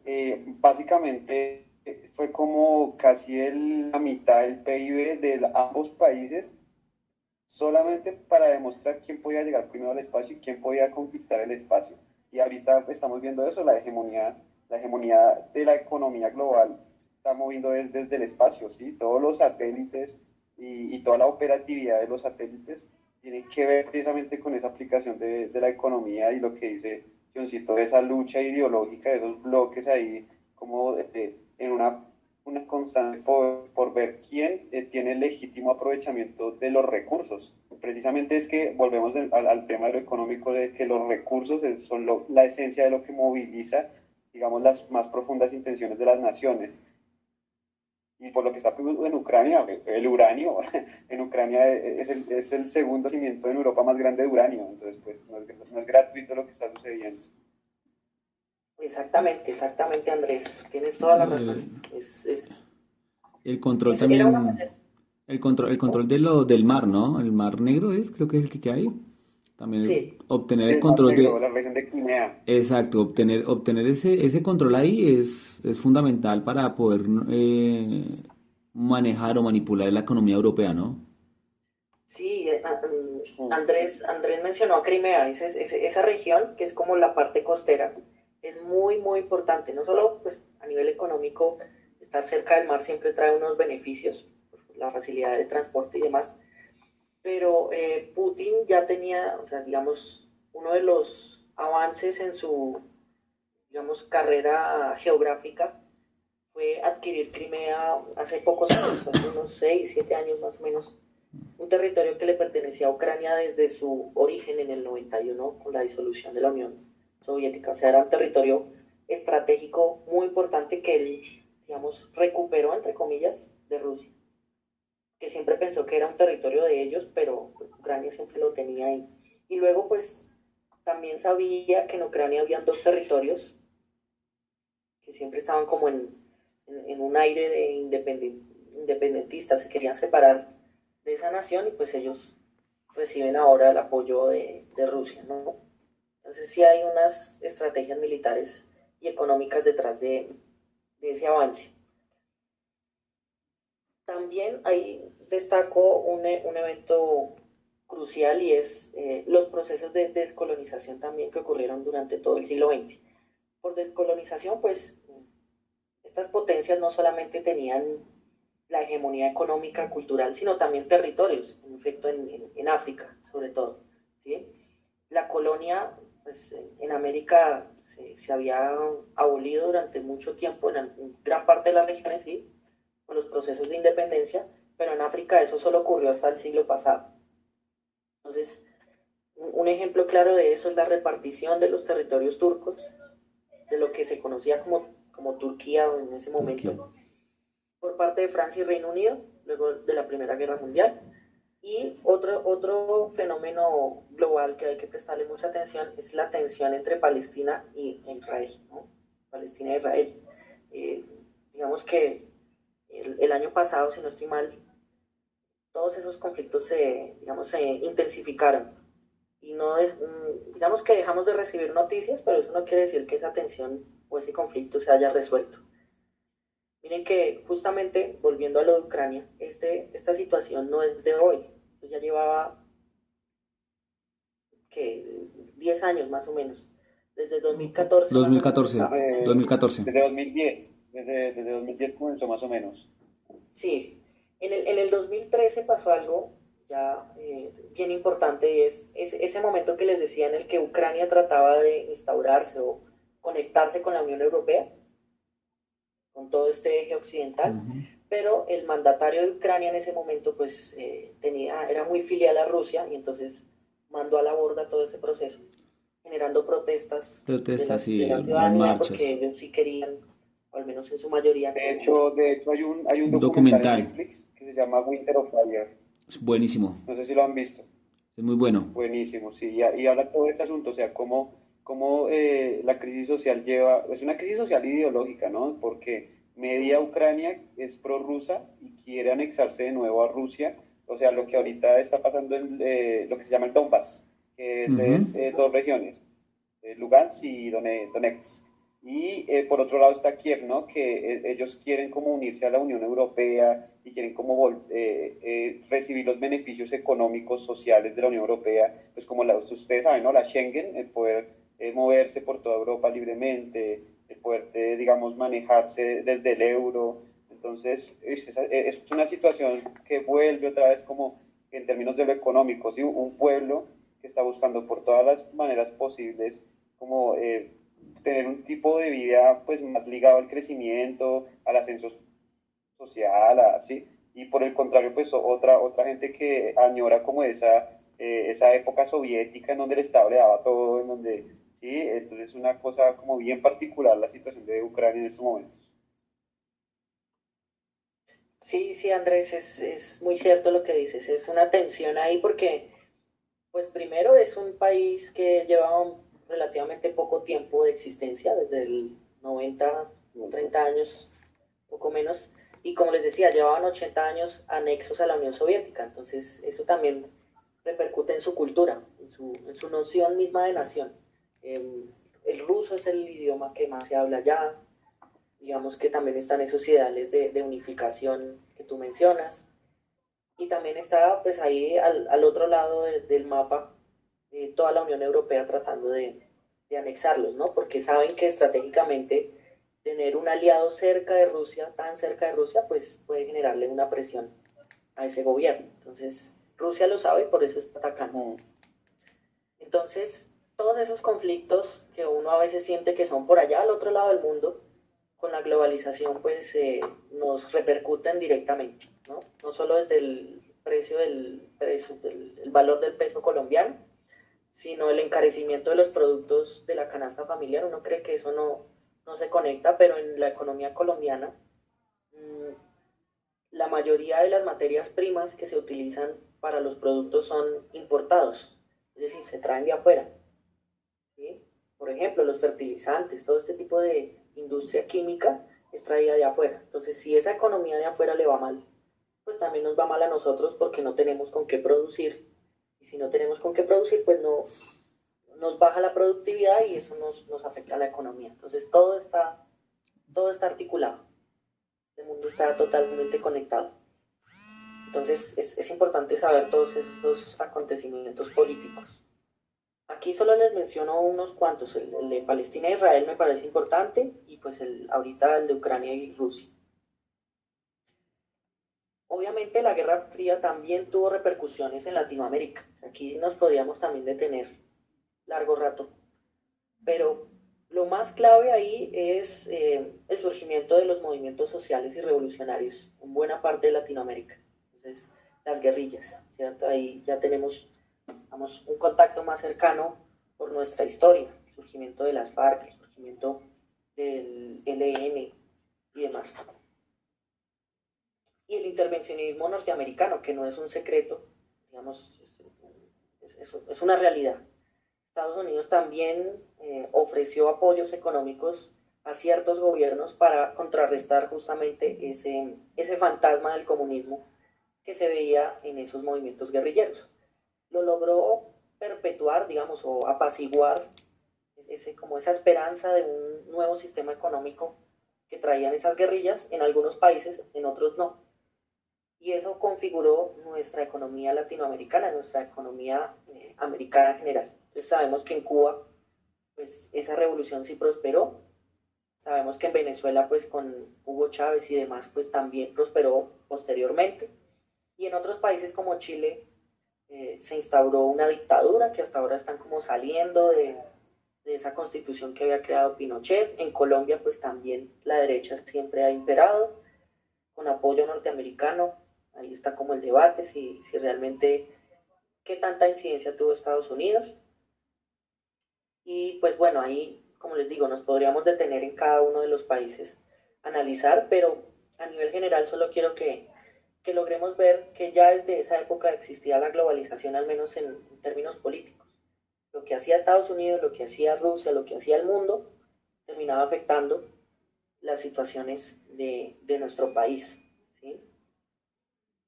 básicamente fue como casi la mitad del PIB de ambos países, solamente para demostrar quién podía llegar primero al espacio y quién podía conquistar el espacio. Y ahorita estamos viendo eso, la hegemonía de la economía global está moviendo desde el espacio, ¿sí? Todos los satélites y toda la operatividad de los satélites tiene que ver precisamente con esa aplicación de la economía y lo que dice Johncito, de esa lucha ideológica, de esos bloques ahí, como en una constante por ver quién tiene el legítimo aprovechamiento de los recursos. Precisamente es que volvemos al tema de lo económico, de que los recursos son la esencia de lo que moviliza, digamos, las más profundas intenciones de las naciones. Y por lo que está en Ucrania, el uranio, en Ucrania es el segundo yacimiento en Europa más grande de uranio, entonces pues no es gratuito lo que está sucediendo. Exactamente, Andrés, tienes toda la razón. El control también, el control del mar, ¿no? El mar Negro creo que es el que hay. También Sí. obtener el control de... La región de Crimea. Exacto, obtener ese control ahí es fundamental para poder manejar o manipular la economía europea, ¿no? Sí, Andrés mencionó a Crimea, esa región que es como la parte costera, es muy importante, no solo pues, a nivel económico, estar cerca del mar siempre trae unos beneficios, la facilidad de transporte y demás, pero Putin ya tenía, o sea, digamos, uno de los avances en su, digamos, carrera geográfica fue adquirir Crimea hace pocos años, hace unos 6, 7 años más o menos, un territorio que le pertenecía a Ucrania desde su origen en el 91 con la disolución de la Unión Soviética. O sea, era un territorio estratégico muy importante que él, digamos, recuperó, entre comillas, de Rusia, que siempre pensó que era un territorio de ellos, pero pues, Ucrania siempre lo tenía ahí. Y luego, pues, también sabía que en Ucrania habían dos territorios que siempre estaban como en un aire de independentista, se querían separar de esa nación y pues ellos reciben ahora el apoyo de Rusia, ¿no? Entonces sí hay unas estrategias militares y económicas detrás de ese avance. También ahí destaco un evento crucial y es los procesos de descolonización también que ocurrieron durante todo el siglo XX. Por descolonización, pues estas potencias no solamente tenían la hegemonía económica, cultural, sino también territorios, en efecto en África, sobre todo. ¿Sí? La colonia pues, en América se había abolido durante mucho tiempo en gran parte de las regiones, ¿sí? Con los procesos de independencia, pero en África eso solo ocurrió hasta el siglo pasado. Entonces, un ejemplo claro de eso es la repartición de los territorios turcos, de lo que se conocía como Turquía en ese momento, Turquía, por parte de Francia y Reino Unido, luego de la Primera Guerra Mundial. Y otro fenómeno global que hay que prestarle mucha atención es la tensión entre Palestina y Israel, ¿no? Palestina e Israel. Digamos que el año pasado, si no estoy mal, todos esos conflictos se intensificaron. Y no, digamos que dejamos de recibir noticias, pero eso no quiere decir que esa tensión o ese conflicto se haya resuelto. Miren que justamente, volviendo a lo de Ucrania, esta situación no es de hoy. Esto ya llevaba, 10 años más o menos. Desde 2014. 2014. Desde 2014. Desde 2010. Desde 2010 comenzó más o menos. Sí. En el 2013 pasó algo ya bien importante y es ese momento que les decía en el que Ucrania trataba de instaurarse o conectarse con la Unión Europea, con todo este eje occidental, pero el mandatario de Ucrania en ese momento pues era muy filial a Rusia y entonces mandó a la borda todo ese proceso, generando protestas de la ciudadanía marchas, porque ellos sí querían, o al menos en su mayoría. De hecho hay un documental en Netflix que se llama Winter of Fire. Es buenísimo. No sé si lo han visto. Es muy bueno. Buenísimo, sí, y habla todo ese asunto, o sea, cómo la crisis social es una crisis social ideológica, ¿no? Porque media Ucrania es prorrusa y quiere anexarse de nuevo a Rusia, o sea, lo que ahorita está pasando en lo que se llama el Donbass, que es dos regiones, Lugansk y Donetsk. Y por otro lado está Kiev, ¿no? Que ellos quieren como unirse a la Unión Europea y quieren como recibir los beneficios económicos, sociales de la Unión Europea, pues como ustedes saben, ¿no? La Schengen, el poder moverse por toda Europa libremente, el poder, digamos, manejarse desde el euro. Entonces, es una situación que vuelve otra vez como en términos de lo económico, ¿sí? Un pueblo que está buscando por todas las maneras posibles como tener un tipo de vida pues más ligado al crecimiento, al ascenso social, así, y por el contrario pues otra gente que añora como esa época soviética en donde el Estado le daba todo, en donde, sí, entonces es una cosa como bien particular la situación de Ucrania en estos momentos. Sí, sí, Andrés, es muy cierto lo que dices, es una tensión ahí porque, pues primero es un país que lleva relativamente poco tiempo de existencia, desde el 90, 30 años, poco menos, y como les decía, llevaban 80 años anexos a la Unión Soviética, entonces eso también repercute en su cultura, en su noción misma de nación. El ruso es el idioma que más se habla allá, digamos que también están esos ideales de unificación que tú mencionas, y también está pues ahí al otro lado del mapa toda la Unión Europea tratando de anexarlos, ¿no? Porque saben que estratégicamente tener un aliado cerca de Rusia, tan cerca de Rusia, pues puede generarle una presión a ese gobierno. Entonces, Rusia lo sabe y por eso está atacando. Entonces, todos esos conflictos que uno a veces siente que son por allá al otro lado del mundo, con la globalización pues nos repercuten directamente, ¿no? No solo desde el el valor del peso colombiano, sino el encarecimiento de los productos de la canasta familiar. Uno cree que eso no se conecta, pero en la economía colombiana la mayoría de las materias primas que se utilizan para los productos son importados, es decir, se traen de afuera, ¿sí? Por ejemplo, los fertilizantes, todo este tipo de industria química es traída de afuera. Entonces, si esa economía de afuera le va mal, pues también nos va mal a nosotros porque no tenemos con qué producir. Y si no tenemos con qué producir, pues no nos baja la productividad y eso nos afecta a la economía. Entonces, todo está articulado. El mundo está totalmente conectado. Entonces es importante saber todos esos acontecimientos políticos. Aquí solo les menciono unos cuantos. El de Palestina e Israel me parece importante y pues ahorita el de Ucrania y Rusia. Obviamente la Guerra Fría también tuvo repercusiones en Latinoamérica. Aquí nos podríamos también detener largo rato. Pero lo más clave ahí es el surgimiento de los movimientos sociales y revolucionarios en buena parte de Latinoamérica. Entonces, las guerrillas, ¿cierto? Ahí ya tenemos, vamos, un contacto más cercano por nuestra historia, el surgimiento de las FARC, el surgimiento del ELN y demás. Y el intervencionismo norteamericano, que no es un secreto, digamos, es una realidad. Estados Unidos también ofreció apoyos económicos a ciertos gobiernos para contrarrestar justamente ese fantasma del comunismo que se veía en esos movimientos guerrilleros. Lo logró perpetuar, digamos, o apaciguar como esa esperanza de un nuevo sistema económico que traían esas guerrillas en algunos países, en otros no. Y eso configuró nuestra economía latinoamericana, nuestra economía americana en general. Entonces sabemos que en Cuba, pues esa revolución sí prosperó. Sabemos que en Venezuela, pues con Hugo Chávez y demás, pues también prosperó posteriormente. Y en otros países como Chile se instauró una dictadura que hasta ahora están como saliendo de esa constitución que había creado Pinochet. En Colombia, pues también la derecha siempre ha imperado, con apoyo norteamericano. Ahí está como el debate, si realmente qué tanta incidencia tuvo Estados Unidos. Y pues bueno, ahí, como les digo, nos podríamos detener en cada uno de los países, analizar, pero a nivel general solo quiero que logremos ver que ya desde esa época existía la globalización, al menos en términos políticos. Lo que hacía Estados Unidos, lo que hacía Rusia, lo que hacía el mundo, terminaba afectando las situaciones de nuestro país, ¿sí?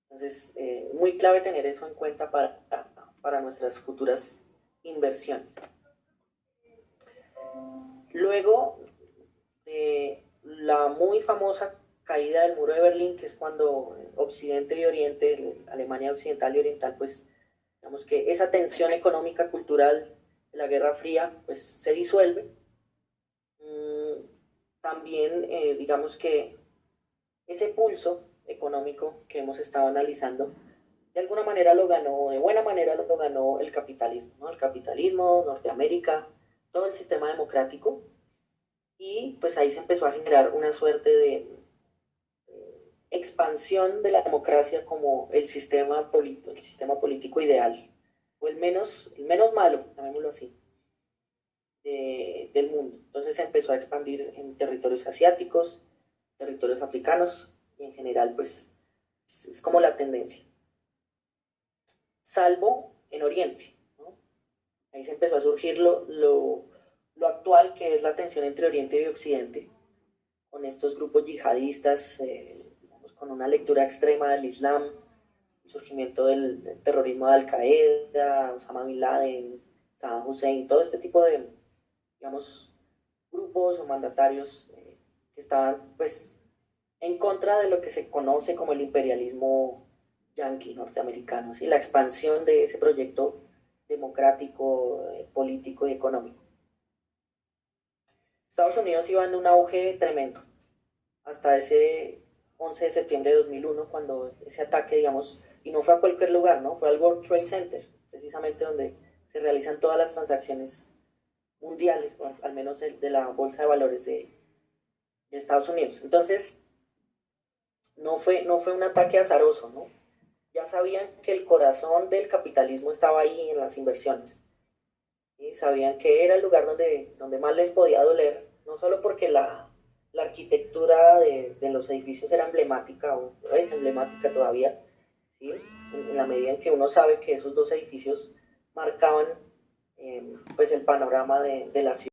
Entonces, muy clave tener eso en cuenta para nuestras futuras inversiones. Luego de la muy famosa caída del muro de Berlín, que es cuando Occidente y Oriente, Alemania Occidental y Oriental, pues digamos que esa tensión económica, cultural de la Guerra Fría, pues se disuelve. También digamos que ese pulso económico que hemos estado analizando, de alguna manera lo ganó, de buena manera lo ganó el capitalismo, ¿no? El capitalismo, Norteamérica, todo el sistema democrático, y pues ahí se empezó a generar una suerte de expansión de la democracia como el sistema político ideal, o el menos malo, llamémoslo así, del mundo. Entonces se empezó a expandir en territorios asiáticos, territorios africanos, y en general pues es como la tendencia. Salvo en Oriente, ¿no? Ahí se empezó a surgir lo actual, que es la tensión entre Oriente y Occidente, con estos grupos yihadistas, digamos, con una lectura extrema del Islam, el surgimiento del terrorismo de Al-Qaeda, Osama Bin Laden, Saddam Hussein, todo este tipo de, digamos, grupos o mandatarios que estaban, pues, en contra de lo que se conoce como el imperialismo yanqui norteamericano, ¿sí? La expansión de ese proyecto democrático, político y económico. Estados Unidos iba en un auge tremendo hasta ese 11 de septiembre de 2001, cuando ese ataque, digamos, y no fue a cualquier lugar, ¿no? Fue al World Trade Center, precisamente donde se realizan todas las transacciones mundiales, bueno, al menos de la bolsa de valores de de Estados Unidos. Entonces, no fue un ataque azaroso, ¿no? Ya sabían que el corazón del capitalismo estaba ahí en las inversiones. Y sabían que era el lugar donde más les podía doler, no solo porque la arquitectura de los edificios era emblemática, o es emblemática todavía, ¿sí? En la medida en que uno sabe que esos dos edificios marcaban pues el panorama de la ciudad.